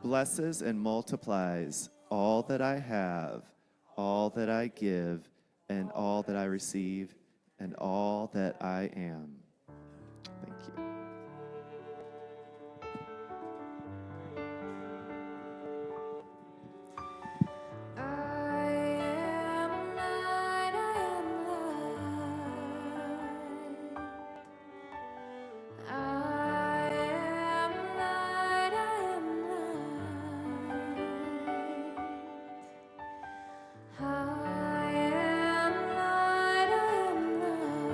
blesses and multiplies all that I have, all that I give, and all that I receive, and all that I am. Thank you. I am light, I am light. I am light, I am light. I am light, I am light.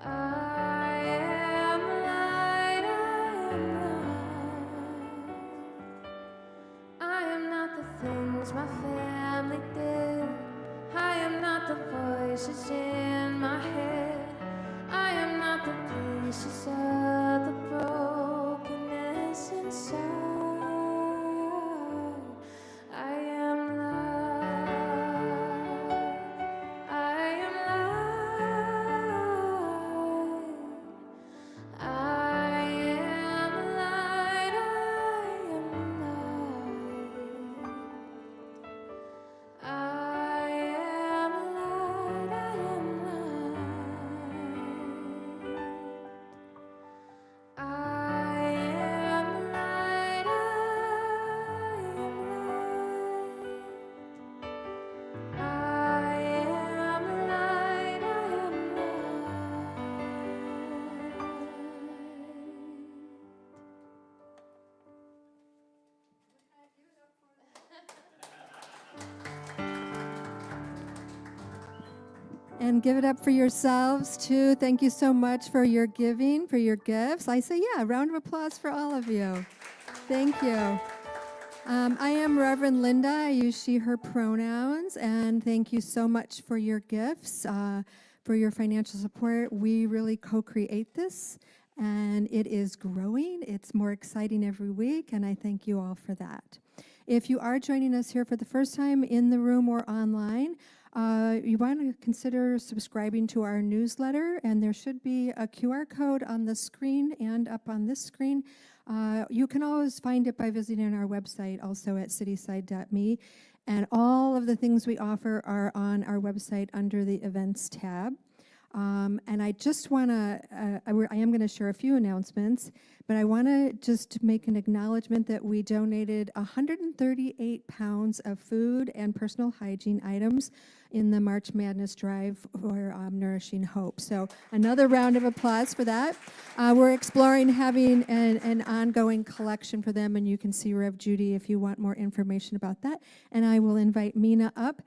I am light, I am light. I am not the things my family did. I am not the voices in my head. I am not the pieces of the brokenness inside. I am light. I am light. I am light. I am light. I am light. I am light. I am light. I am light. I am And give it up for yourselves, too. Thank you so much for your giving, for your gifts. I say, yeah, a round of applause for all of you. Thank you. I am Reverend Linda. I use she, her pronouns. And thank you so much for your gifts, for your financial support. We really co-create this, and it is growing. It's more exciting every week, and I thank you all for that. If you are joining us here for the first time in the room or online, you want to consider subscribing to our newsletter, and there should be a QR code on the screen and up on this screen. You can always find it by visiting our website, also at cityside.me, and all of the things we offer are on our website under the Events tab. And I just want to, I am going to share a few announcements, but I want to just make an acknowledgement that we donated 138 pounds of food and personal hygiene items in the March Madness Drive for Nourishing Hope. So another round of applause for that. We're exploring having an ongoing collection for them, and you can see Rev Judy if you want more information about that. And I will invite Mina up.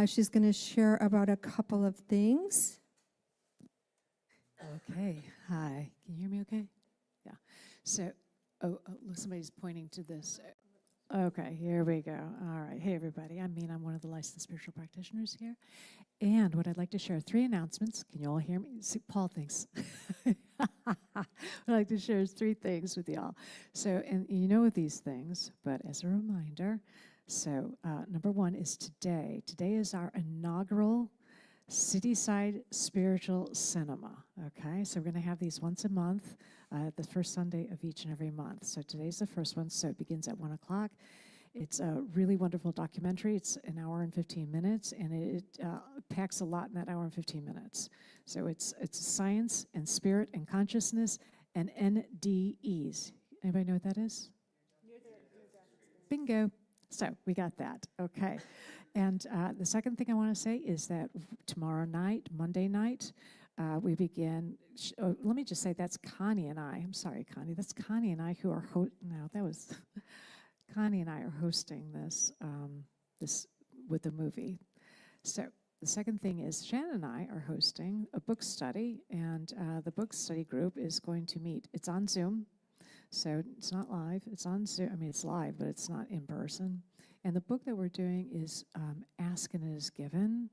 She's going to share about a couple of things. Okay, hi. Can you hear me okay? Yeah. So, look, somebody's pointing to this. Okay, here we go. All right. Hey, everybody. I'm Mina. I'm one of the licensed spiritual practitioners here. And what I'd like to share, 3 announcements. Can you all hear me? See, Paul thinks. What I'd like to share is 3 things with y'all. So, and you know these things, but as a reminder, so number 1 is today. Today is our inaugural Cityside Spiritual Cinema, okay? So we're going to have these once a month, the first Sunday of each and every month. So today's the first one, so it begins at 1 o'clock. It's a really wonderful documentary. It's an hour and 15 minutes, and it packs a lot in that hour and 15 minutes. So it's science and spirit and consciousness and NDEs. Anybody know what that is? bingo. So we got that. Okay. And the second thing I want to say is that tomorrow night, Monday night, we begin. Let me just say that's Connie and I. I'm sorry, Connie. That's Connie and I who are Connie and I are hosting this this with the movie. So the second thing is Shannon and I are hosting a book study, and the book study group is going to meet. It's on Zoom, so it's not live. It's on Zoom. I mean, it's live, but it's not in person. And the book that we're doing is Ask and It Is Given.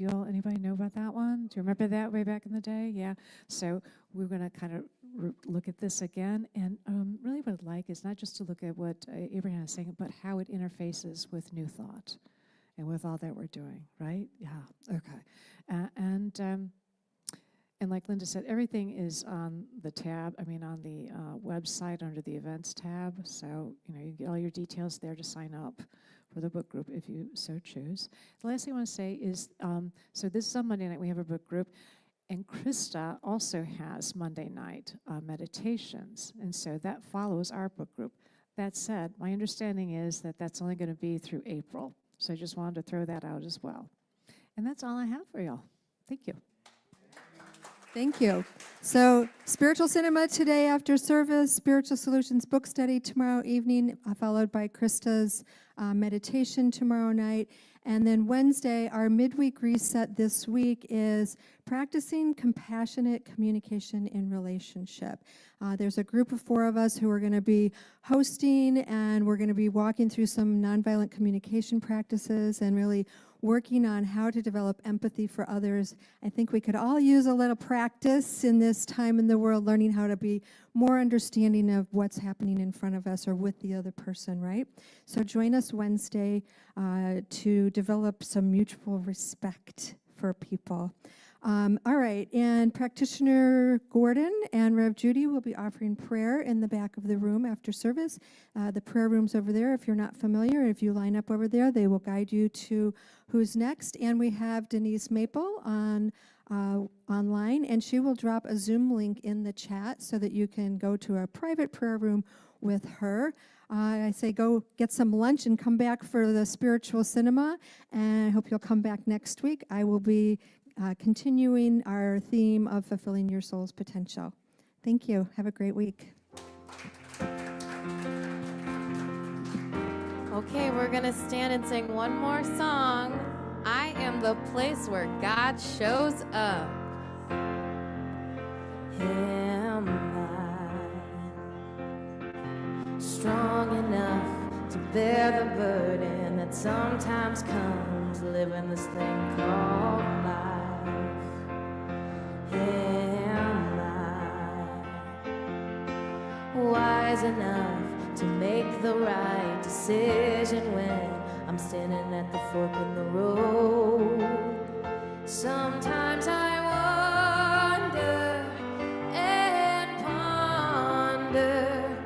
Anybody know about that one? Do you remember that way back in the day? Yeah. So we're going to kind of look at this again. And really what I'd like is not just to look at what Abraham is saying, but how it interfaces with New Thought and with all that we're doing, right? Yeah. Okay. And like Linda said, everything is on the tab, on the website under the events tab. So, you can get all your details there to sign up for the book group if you so choose. The last thing I want to say is, so this is on Monday night, we have a book group, and Krista also has Monday night meditations, and so that follows our book group. That said, my understanding is that that's only going to be through April, so I just wanted to throw that out as well. And that's all I have for y'all. Thank you. Thank you. So spiritual cinema today after service, spiritual solutions book study tomorrow evening, followed by Krista's meditation tomorrow night. And then Wednesday, our midweek reset this week is practicing compassionate communication in relationship. There's a group of 4 of us who are going to be hosting, and we're going to be walking through some nonviolent communication practices and really working on how to develop empathy for others. I think we could all use a little practice in this time in the world, learning how to be more understanding of what's happening in front of us or with the other person, right? So join us Wednesday to develop some mutual respect for people. All right, and Practitioner Gordon and Rev Judy will be offering prayer in the back of the room after service. The prayer room's over there. If you're not familiar, if you line up over there, they will guide you to who's next. And we have Denise Maple online, and she will drop a Zoom link in the chat so that you can go to a private prayer room with her. I say go get some lunch and come back for the spiritual cinema, and I hope you'll come back next week. I will be continuing our theme of fulfilling your soul's potential. Thank you. Have a great week. Okay, we're going to stand and sing one more song. I am the place where God shows up. Am I strong enough to bear the burden that sometimes comes living this thing called life? Am I wise enough to make the right decision when I'm standing at the fork in the road? Sometimes I wonder and ponder,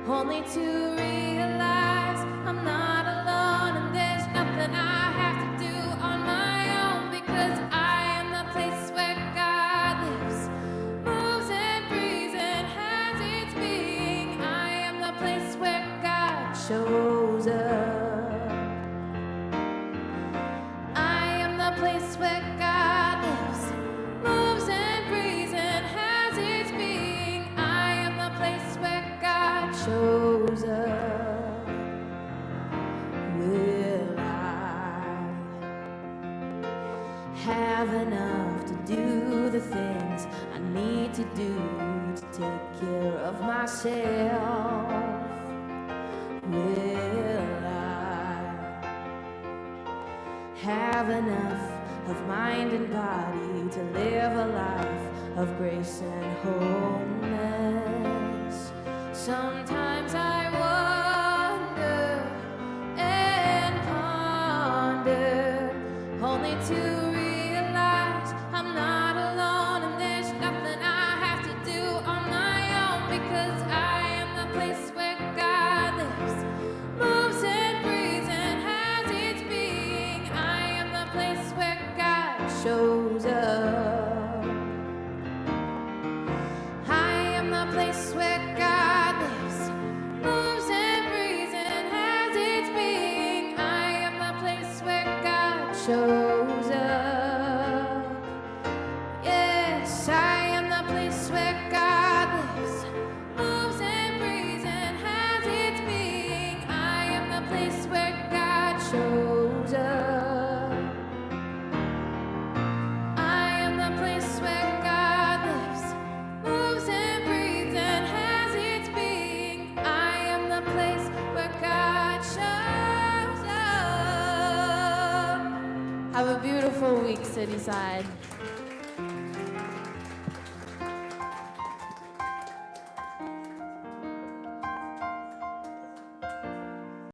only to realize I'm not alone, and there's nothing I have to do on my own, because I am the place where God lives, moves and breathes and has its being. I am the place where God shows up. I am the place where God lives, moves and breathes and has its being. I am the place where God shows up. Will I have enough to do the things I need to do to take care of myself? Will I have enough of mind and body to live a life of grace and wholeness? Sometimes I wonder and ponder, only to realize I'm not alone, and there's nothing I have to do on my own, because I am the place where God lives, moves and breathes and has its being. I am the place where God shows up. I am the place where God lives, moves and breathes and has shows up. Yes, I am the place where God lives, moves and breathes and has its being. I am the place where God shows up. I am the place where God lives, moves and breathes and has its being. I am the place where God shows up. Have a beautiful week, Cityside.